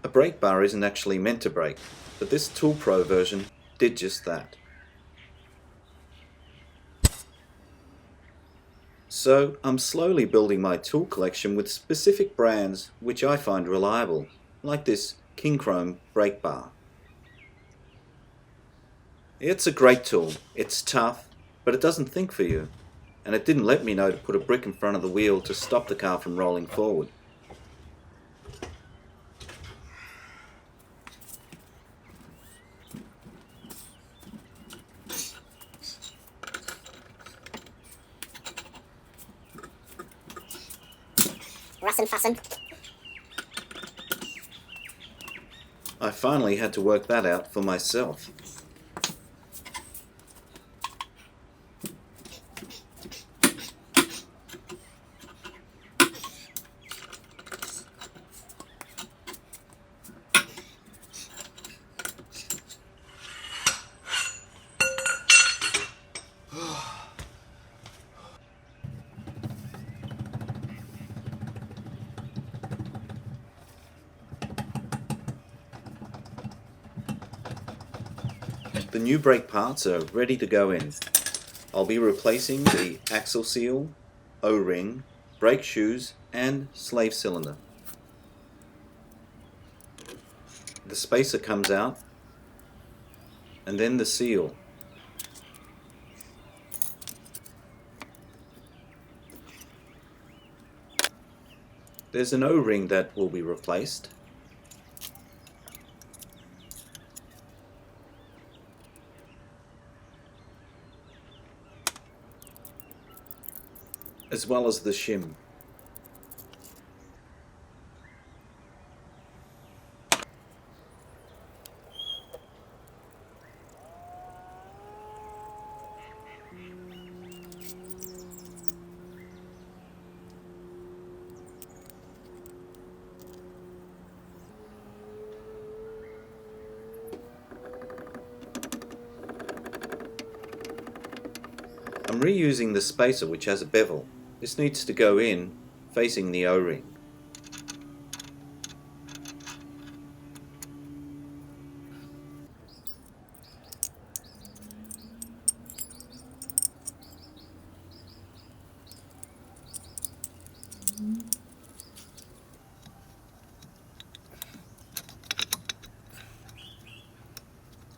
A brake bar isn't actually meant to brake, but this Tool Pro version did just that. So I'm slowly building my tool collection with specific brands which I find reliable, like this King Chrome brake bar. It's a great tool, it's tough, but it doesn't think for you, and it didn't let me know to put a brick in front of the wheel to stop the car from rolling forward. Russin' fussin'. I finally had to work that out for myself. The new brake parts are ready to go in. I'll be replacing the axle seal, O-ring, brake shoes and slave cylinder. The spacer comes out and then the seal. There's an O-ring that will be replaced. As well as the shim. I'm reusing the spacer which has a bevel. This needs to go in facing the O-ring.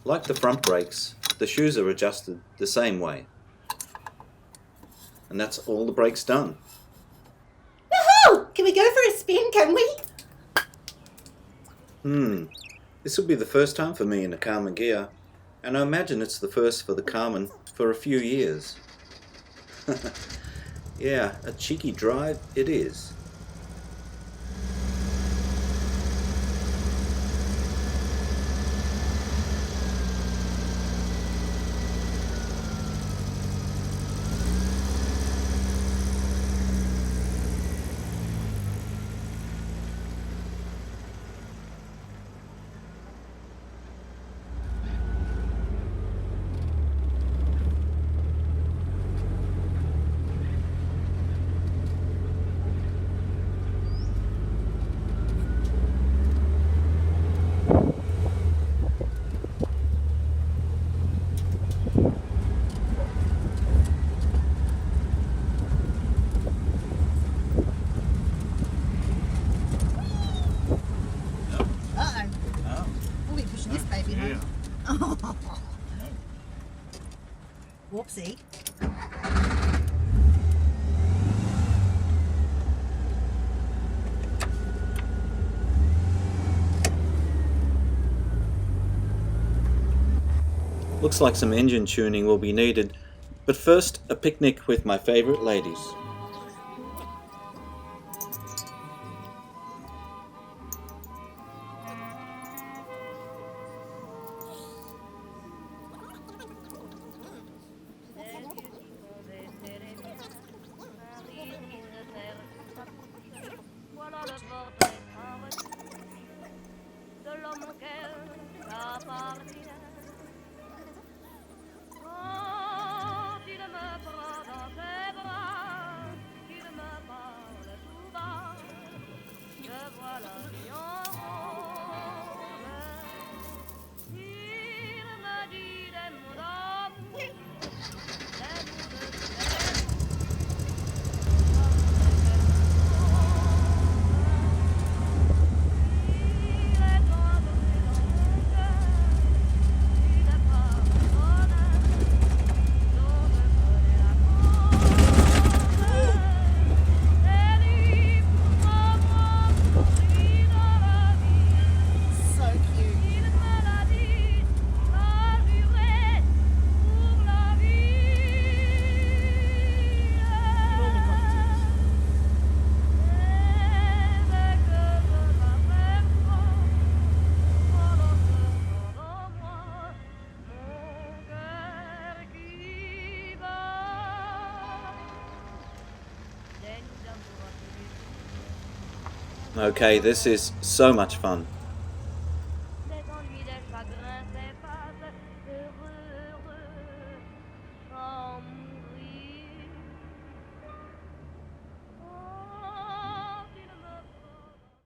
Like the front brakes, the shoes are adjusted the same way. And that's all the brakes done. Woohoo! Can we go for a spin, can we? This will be the first time for me in a Karmann Ghia, and I imagine it's the first for the Karmann for a few years. Yeah, a cheeky drive it is. Whoopsie. Looks like some engine tuning will be needed, but first a picnic with my favorite ladies. Okay, this is so much fun.